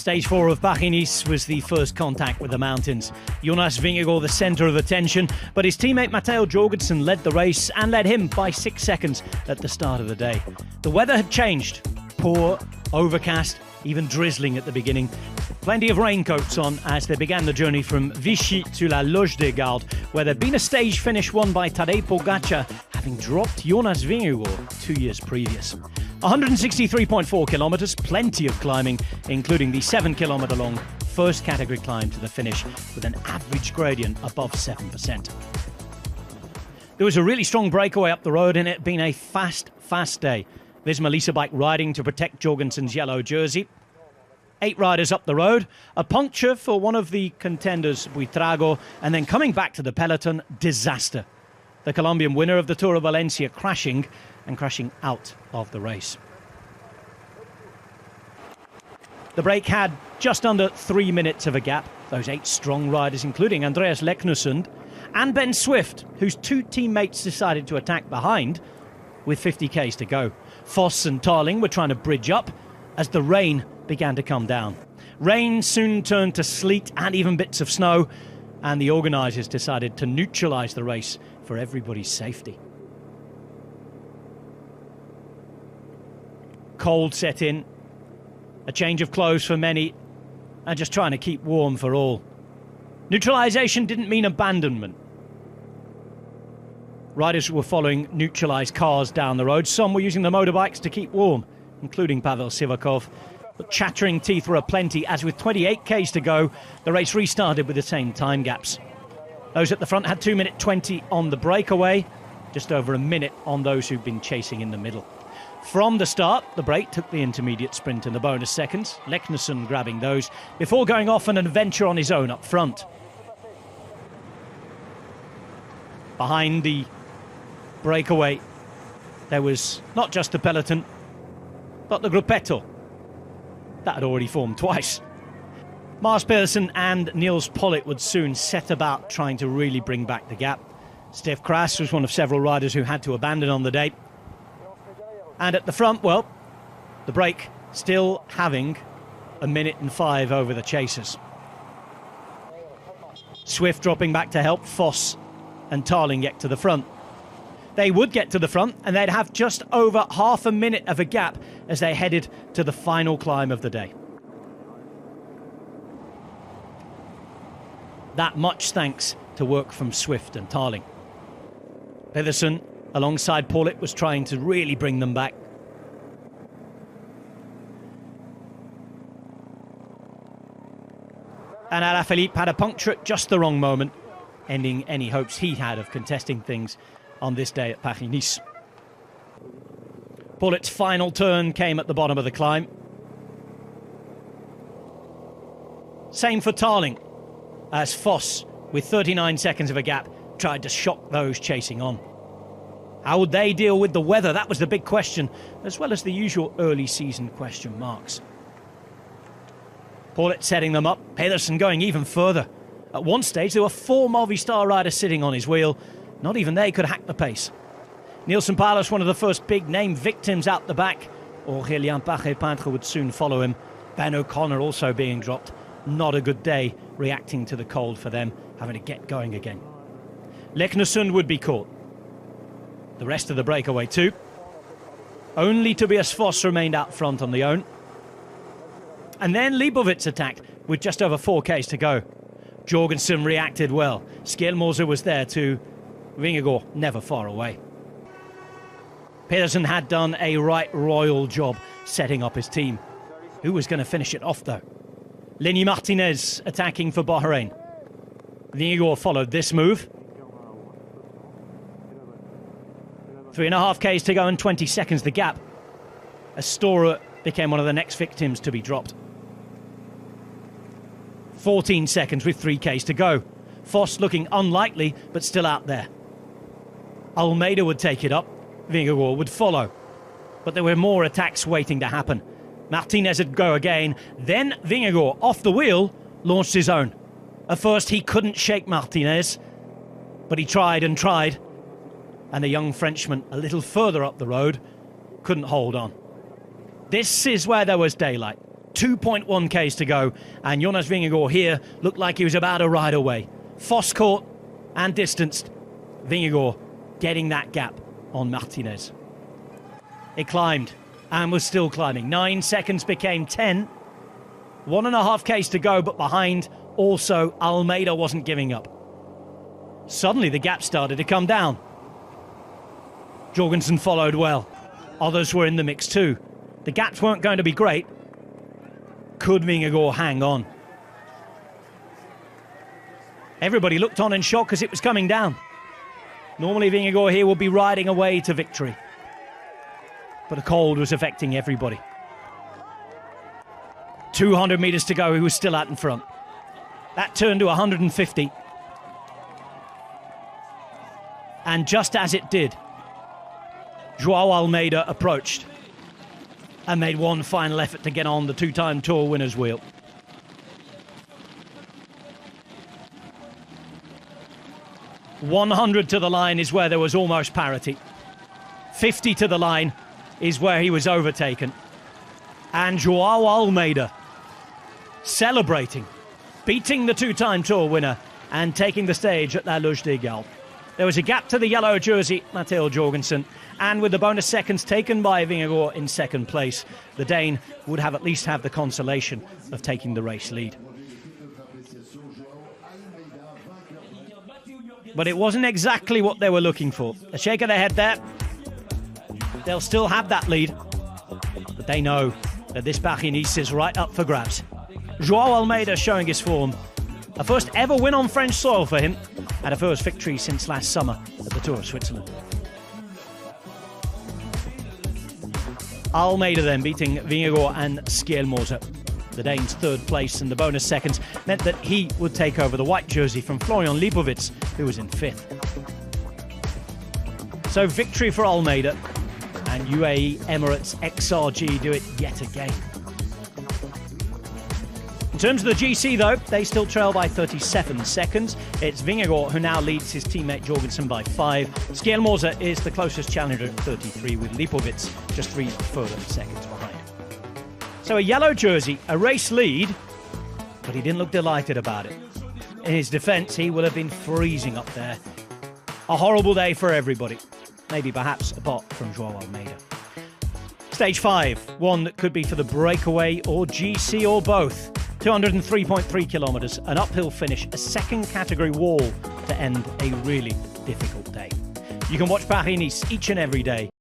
Stage 4 of Paris-Nice was the first contact with the mountains. Jonas Vingegaard the centre of attention, but his teammate Matteo Jorgensen led the race and led him by 6 seconds at the start of the day. The weather had changed. Poor, overcast, even drizzling at the beginning. Plenty of raincoats on as they began the journey from Vichy to La Loge-des-Gardes, where there'd been a stage finish won by Tadej Pogačar, having dropped Jonas Vingegaard 2 years previous. 163.4 kilometres, plenty of climbing, including the 7-kilometre long first category climb to the finish with an average gradient above 7%. There was a really strong breakaway up the road and it had been a fast day. Visma Lease bike riding to protect Jorgensen's yellow jersey. 8 riders up the road, a puncture for one of the contenders, Buitrago, and then coming back to the peloton, disaster. The Colombian winner of the Tour of Valencia crashing out of the race. The break had just under 3 minutes of a gap. Those 8 strong riders, including Andreas Leknesund and Ben Swift, whose 2 teammates decided to attack behind with 50 k's to go. Foss and Tarling were trying to bridge up as the rain began to come down. Rain soon turned to sleet and even bits of snow, and the organisers decided to neutralise the race for everybody's safety. Cold set in, a change of clothes for many, and just trying to keep warm for all. Neutralisation didn't mean abandonment. Riders were following neutralised cars down the road. Some were using the motorbikes to keep warm, including Pavel Sivakov. But chattering teeth were aplenty, as with 28 k's to go, the race restarted with the same time gaps. Those at the front had 2 minute 20 on the breakaway, just over a minute on those who'd been chasing in the middle. From the start, the break took the intermediate sprint and the bonus seconds, Leknesund grabbing those, before going off on an adventure on his own up front. Behind the breakaway, there was not just the peloton, but the gruppetto. That had already formed twice. Mars Pedersen and Niels Pollitt would soon set about trying to really bring back the gap. Stef Kras was one of several riders who had to abandon on the day. And at the front, well, the break still having 1 minute and 5 over the chasers. Swift dropping back to help Foss and Tarling get to the front. They would get to the front and they'd have just over half a minute of a gap as they headed to the final climb of the day. That much thanks to work from Swift and Tarling. Pedersen, alongside Pollitt, was trying to really bring them back. And Alaphilippe had a puncture at just the wrong moment, ending any hopes he had of contesting things on this day at Paris-Nice. Pollitt's final turn came at the bottom of the climb. Same for Tarling, as Foss, with 39 seconds of a gap, tried to shock those chasing on. How would they deal with the weather? That was the big question, as well as the usual early season question marks. Pollitt setting them up, Pedersen going even further. At one stage, there were 4 Movistar riders sitting on his wheel. Not even they could hack the pace. Nielsen Paulus, one of the first big-name victims out the back. Aurélien Paré-Peintre would soon follow him. Ben O'Connor also being dropped. Not a good day reacting to the cold for them, having to get going again. Leknesund would be caught. The rest of the breakaway too. Only Tobias Foss remained out front on the own. And then Leibovitz attacked with just over 4 k's to go. Jorgensen reacted well. Skjelmose was there too. Vingegaard never far away. Pedersen had done a right royal job setting up his team. Who was going to finish it off though? Lenny Martinez attacking for Bahrain. Vingegaard followed this move. 3.5 k's to go and 20 seconds the gap. Astora became one of the next victims to be dropped. 14 seconds with 3 k's to go. Foss looking unlikely, but still out there. Almeida would take it up. Vingegaard would follow. But there were more attacks waiting to happen. Martinez would go again. Then Vingegaard, off the wheel, launched his own. At first, he couldn't shake Martinez, but he tried and tried. And the young Frenchman, a little further up the road, couldn't hold on. This is where there was daylight. 2.1 Ks to go, and Jonas Vingegaard here looked like he was about to ride away. Foss caught and distanced. Vingegaard getting that gap on Martinez. It climbed and was still climbing. 9 seconds became 10. 1.5 Ks to go, but behind also Almeida wasn't giving up. Suddenly the gap started to come down. Jorgensen followed well. Others were in the mix too. The gaps weren't going to be great. Could Vingegaard hang on? Everybody looked on in shock as it was coming down. Normally Vingegaard here would be riding away to victory. But the cold was affecting everybody. 200 metres to go, he was still out in front. That turned to 150. And just as it did, Joao Almeida approached and made one final effort to get on the two-time Tour winner's wheel. $100 to the line is where there was almost parity. 50 to the line is where he was overtaken. And Joao Almeida celebrating, beating the two-time Tour winner and taking the stage at La Luge des Galles. There was a gap to the yellow jersey, Matteo Jorgensen, and with the bonus seconds taken by Vingegaard in second place, the Dane would have at least have the consolation of taking the race lead. But it wasn't exactly what they were looking for. A shake of their head there. They'll still have that lead, but they know that this Paris-Nice is right up for grabs. Joao Almeida showing his form. A first ever win on French soil for him, and a first victory since last summer at the Tour of Switzerland. Almeida then beating Vingegaard and Skjelmose. The Dane's third place and the bonus seconds meant that he would take over the white jersey from Florian Lipovic, who was in fifth. So victory for Almeida, and UAE Emirates XRG do it yet again. In terms of the GC though, they still trail by 37 seconds. It's Vingegaard who now leads his teammate Jorgensen by 5. Skjelmose is the closest challenger at 33, with Lipovic just 3 further seconds behind. So a yellow jersey, a race lead, but he didn't look delighted about it. In his defence, he will have been freezing up there. A horrible day for everybody, maybe perhaps apart from Joao Almeida. Stage 5, one that could be for the breakaway or GC or both. 203.3 kilometres, an uphill finish, a second category wall to end a really difficult day. You can watch Paris-Nice each and every day